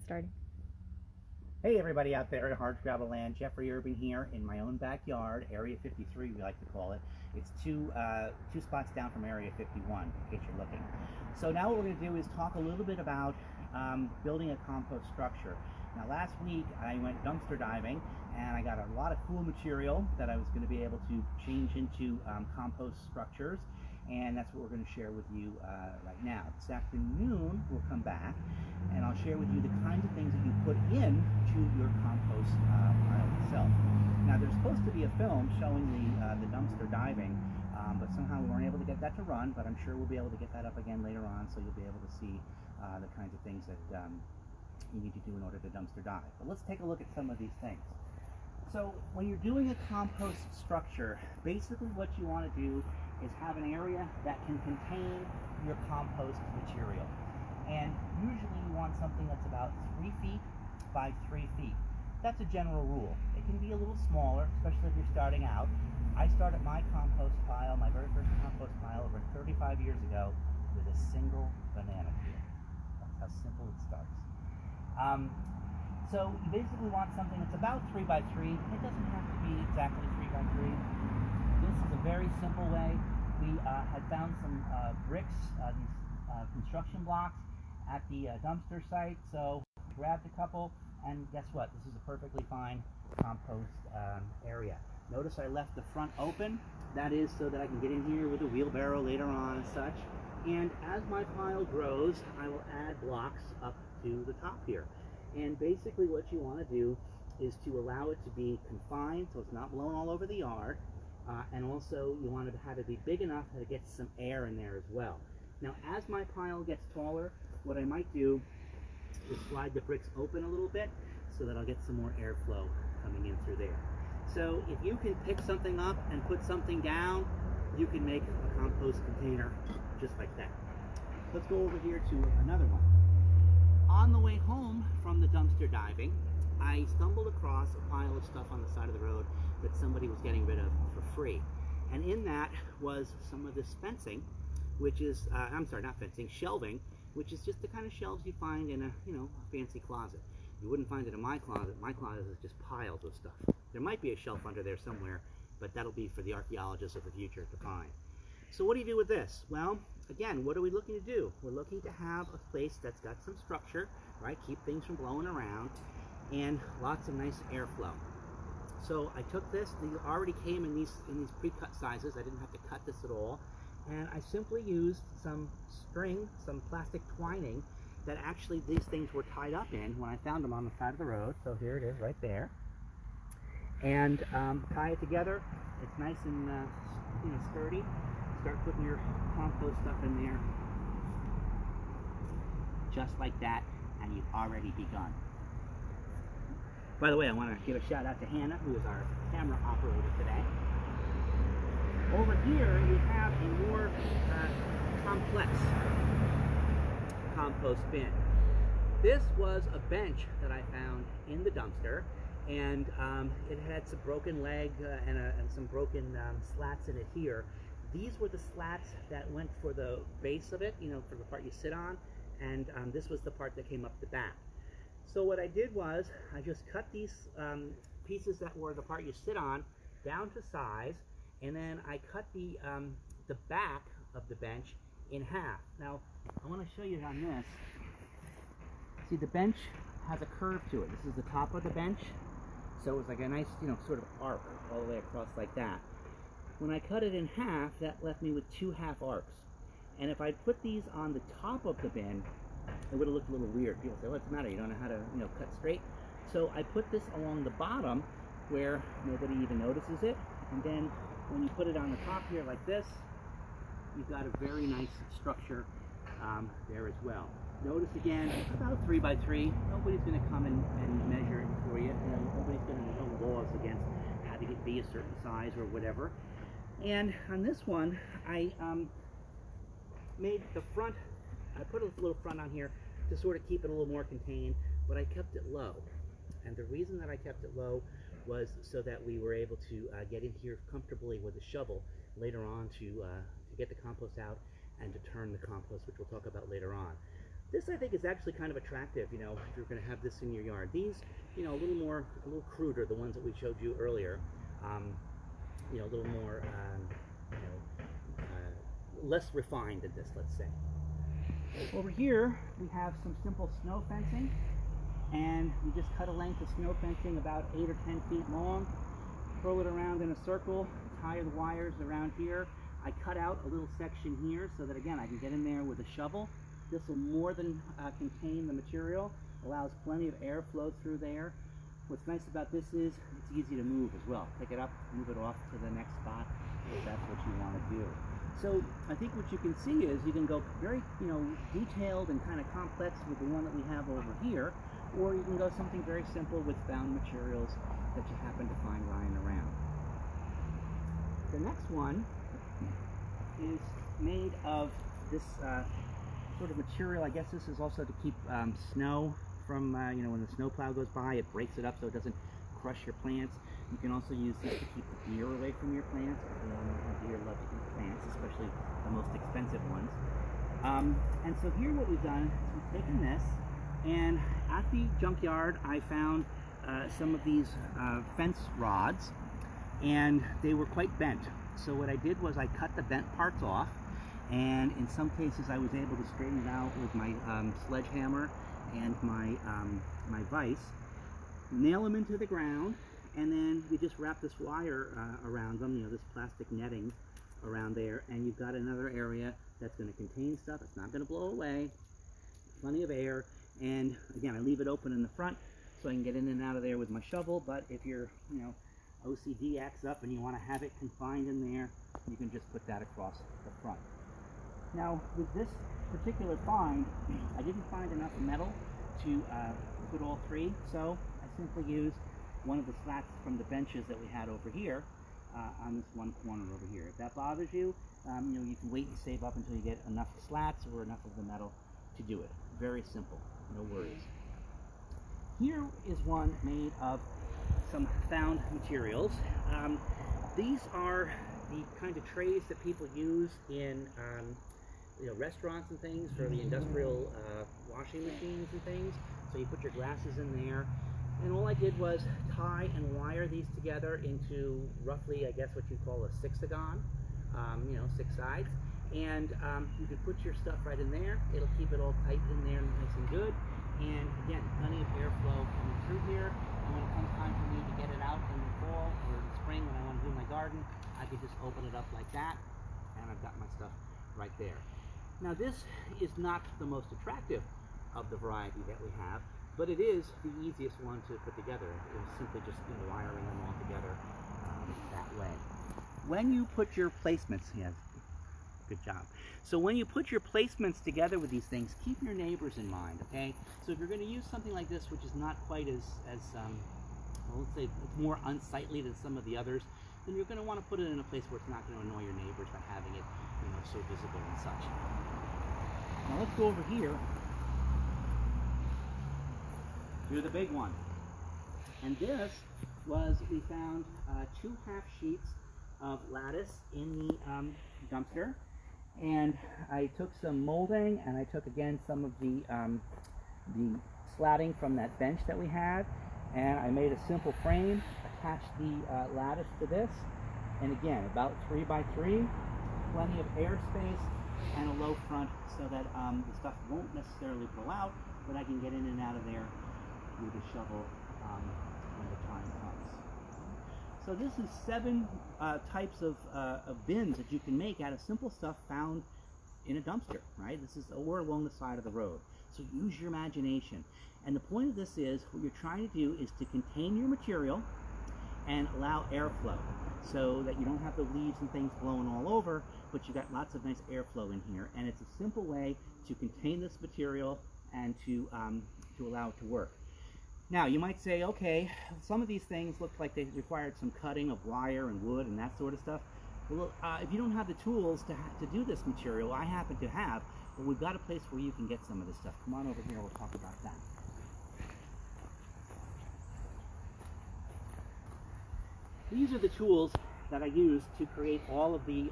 started. Hey everybody out there at Hard Travel Land, Jeffrey Urbin here in my own backyard, Area 53 we like to call it. It's two spots down from Area 51 in case you're looking. So now what we're going to do is talk a little bit about building a compost structure. Now last week I went dumpster diving and I got a lot of cool material that I was going to be able to change into compost structures, and that's what we're going to share with you right now. This afternoon we'll come back and I'll share with you the kinds of things that you put into your compost pile itself. Now there's supposed to be a film showing the dumpster diving, but somehow we weren't able to get that to run, but I'm sure we'll be able to get that up again later on, so you'll be able to see the kinds of things that you need to do in order to dumpster dive. But let's take a look at some of these things. So when you're doing a compost structure, basically what you want to do is have an area that can contain your compost material. And usually you want something that's about 3 feet by 3 feet. That's a general rule. It can be a little smaller, especially if you're starting out. I started my compost pile, my very first compost pile, over 35 years ago with a single banana peel. That's how simple it starts. So you basically want something that's about 3 by 3. It doesn't have to be exactly 3 by 3. This is a very simple way. We had found some bricks, these construction blocks, at the dumpster site, so grabbed a couple, and guess what? This is a perfectly fine compost area. Notice I left the front open. That is so that I can get in here with a wheelbarrow later on and such. And as my pile grows, I will add blocks up to the top here. And basically what you want to do is to allow it to be confined so it's not blown all over the yard, and also you want to have it be big enough that it gets some air in there as well. Now as my pile gets taller, what I might do is slide the bricks open a little bit so that I'll get some more airflow coming in through there. So if you can pick something up and put something down, you can make a compost container just like that. Let's go over here to another one. On the way home from the dumpster diving, I stumbled across a pile of stuff on the side of the road that somebody was getting rid of for free. And in that was some of this fencing, which is, I'm sorry, not fencing, shelving, which is just the kind of shelves you find in a, a fancy closet. You wouldn't find it in my closet. My closet is just piles of stuff. There might be a shelf under there somewhere, but that'll be for the archaeologists of the future to find. So what do you do with this? Well, again, what are we looking to do? We're looking to have a place that's got some structure, right? Keep things from blowing around, and lots of nice airflow. So I took this. These already came in these pre-cut sizes. I didn't have to cut this at all. And I simply used some string, some plastic twining that actually these things were tied up in when I found them on the side of the road. So here it is right there. And tie it together. It's nice and sturdy. Start putting your compost stuff in there just like that, and you've already begun. By the way, I want to give a shout out to Hannah, who is our camera operator today. Over here you have a more complex compost bin. This was a bench that I found in the dumpster, and it had some broken leg and some broken slats in it here. These were the slats that went for the base of it, for the part you sit on, and this was the part that came up the back. So what I did was I just cut these pieces that were the part you sit on down to size, and then I cut the back of the bench in half. Now I want to show you on this. See, the bench has a curve to it. This is the top of the bench, so it was like a nice, sort of arc all the way across like that. When I cut it in half, that left me with 2 half arcs. And if I put these on the top of the bin, it would have looked a little weird. People say, what's the matter? You don't know how to, cut straight? So I put this along the bottom where nobody even notices it. And then when you put it on the top here like this, you've got a very nice structure there as well. Notice again, about 3 by 3. Nobody's going to come and measure it for you. Nobody's going to know laws against having it be a certain size or whatever. And on this one, I made the front, I put a little front on here to sort of keep it a little more contained, but I kept it low. And the reason that I kept it low was so that we were able to get in here comfortably with a shovel later on to get the compost out and to turn the compost, which we'll talk about later on. This, I think, is actually kind of attractive, you know, if you're going to have this in your yard. These, you know, a little cruder, the ones that we showed you earlier. You know, a little more, you know, less refined than this, let's say. Over here, we have some simple snow fencing, and we just cut a length of snow fencing about 8 or 10 feet long, throw it around in a circle, tie the wires around here. I cut out a little section here so that, again, I can get in there with a shovel. This will more than contain the material, allows plenty of airflow through there. What's nice about this is it's easy to move as well. Pick it up, move it off to the next spot if that's what you want to do. So I think what you can see is you can go very, you know, detailed and kind of complex with the one that we have over here, or you can go something very simple with found materials that you happen to find lying around. The next one is made of this sort of material. I guess this is also to keep snow from, you know, when the snowplow goes by, it breaks it up so it doesn't crush your plants. You can also use this to keep the deer away from your plants. We all know how deer love to eat plants, especially the most expensive ones. And so here what we've done is we've taken this, and at the junkyard I found some of these fence rods, and they were quite bent. So what I did was I cut the bent parts off, and in some cases I was able to straighten it out with my sledgehammer and my vise, nail them into the ground, and then we just wrap this wire around them, you know, this plastic netting around there, and you've got another area that's going to contain stuff. It's not going to blow away, plenty of air, and again, I leave it open in the front so I can get in and out of there with my shovel. But if your, you know, OCD acts up and you want to have it confined in there, you can just put that across the front. Now, with this particular find, I didn't find enough metal to put all three, so I simply used one of the slats from the benches that we had over here on this one corner over here. If that bothers you, you know, you can wait and save up until you get enough slats or enough of the metal to do it. Very simple, no worries. Here is one made of some found materials. These are the kind of trays that people use in you know, restaurants and things for the industrial washing machines and things. So you put your glasses in there, and all I did was tie and wire these together into roughly, I guess, what you call a sixagon, you know, 6 sides. And you can put your stuff right in there. It'll keep it all tight in there, nice and good. And again, plenty of airflow coming through here. And when it comes time for me to get it out in the fall or in the spring when I want to do my garden, I could just open it up like that, and I've got my stuff right there. Now, this is not the most attractive of the variety that we have, but it is the easiest one to put together. It was simply just, you know, wiring them all together that way. When you put your placements, yeah, good job. So when you put your placements together with these things, keep your neighbors in mind, okay? So if you're going to use something like this, which is not quite as well, let's say it's more unsightly than some of the others, then you're going to want to put it in a place where it's not going to annoy your neighbors by having it, you know, so visible and such. Now let's go over here to the big one. And this was, we found 2 half sheets of lattice in the dumpster. And I took some molding, and I took again some of the slatting from that bench that we had, and I made a simple frame, attached the lattice to this, and again, about 3 by 3, plenty of airspace, and a low front so that the stuff won't necessarily blow out, but I can get in and out of there with a shovel when the time comes. So this is 7 types of bins that you can make out of simple stuff found in a dumpster, right? This is or along the side of the road. So use your imagination. And the point of this is, what you're trying to do is to contain your material and allow airflow so that you don't have the leaves and things blowing all over, but you got lots of nice airflow in here. And it's a simple way to contain this material and to allow it to work. Now, you might say, okay, some of these things look like they required some cutting of wire and wood and that sort of stuff. Well, if you don't have the tools to do this material, I happen to have, but we've got a place where you can get some of this stuff. Come on over here, we'll talk about that. These are the tools that I used to create all of the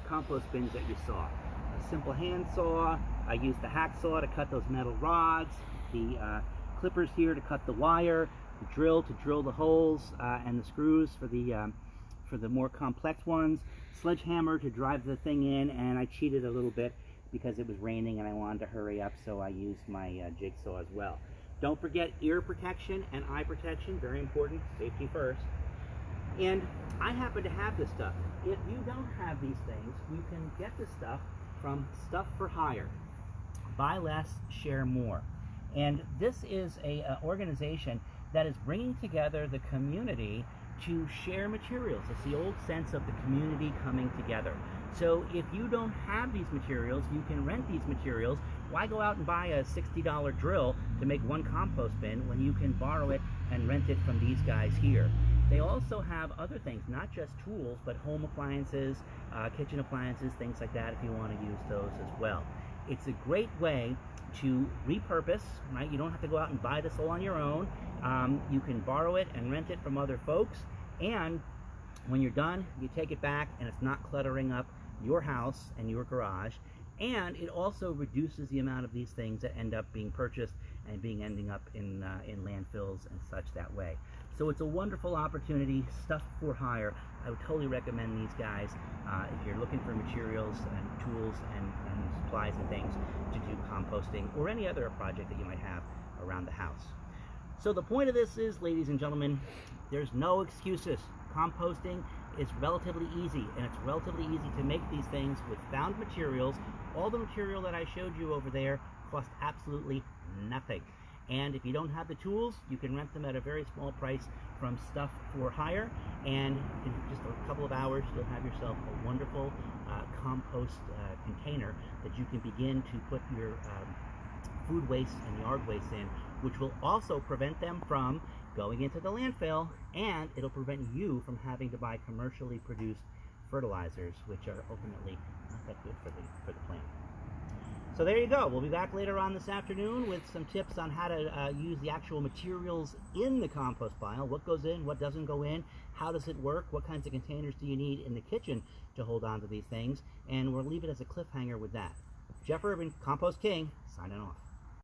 compost bins that you saw. A simple hand saw, I used the hacksaw to cut those metal rods, the clippers here to cut the wire, the drill to drill the holes, and the screws for the more complex ones, sledgehammer to drive the thing in, and I cheated a little bit because it was raining and I wanted to hurry up, so I used my jigsaw as well. Don't forget ear protection and eye protection, very important, safety first. And I happen to have this stuff. If you don't have these things, you can get this stuff from Stuff for Hire. Buy less, share more. And this is a organization that is bringing together the community to share materials. It's the old sense of the community coming together. So if you don't have these materials, you can rent these materials. Why go out and buy a $60 drill to make one compost bin when you can borrow it and rent it from these guys here? They also have other things, not just tools, but home appliances, kitchen appliances, things like that, if you want to use those as well. It's a great way to repurpose, right? You don't have to go out and buy this all on your own. You can borrow it and rent it from other folks, and when you're done, you take it back and it's not cluttering up your house and your garage, and it also reduces the amount of these things that end up being purchased and ending up in landfills and such that way. So it's a wonderful opportunity. Stuff for Hire. I would totally recommend these guys if you're looking for materials and tools and supplies and things to do composting or any other project that you might have around the house. So the point of this is, ladies and gentlemen, there's no excuses. Composting is relatively easy, and it's relatively easy to make these things with found materials. All the material that I showed you over there cost absolutely nothing. And if you don't have the tools, you can rent them at a very small price from Stuff for Hire, and in just a couple of hours you'll have yourself a wonderful compost container that you can begin to put your food waste and yard waste in, which will also prevent them from going into the landfill, and it'll prevent you from having to buy commercially produced fertilizers, which are ultimately not that good for the plant. So there you go. We'll be back later on this afternoon with some tips on how to use the actual materials in the compost pile. What goes in, what doesn't go in, how does it work, what kinds of containers do you need in the kitchen to hold on to these things, and we'll leave it as a cliffhanger with that. Jeff Urbin, Compost King, signing off.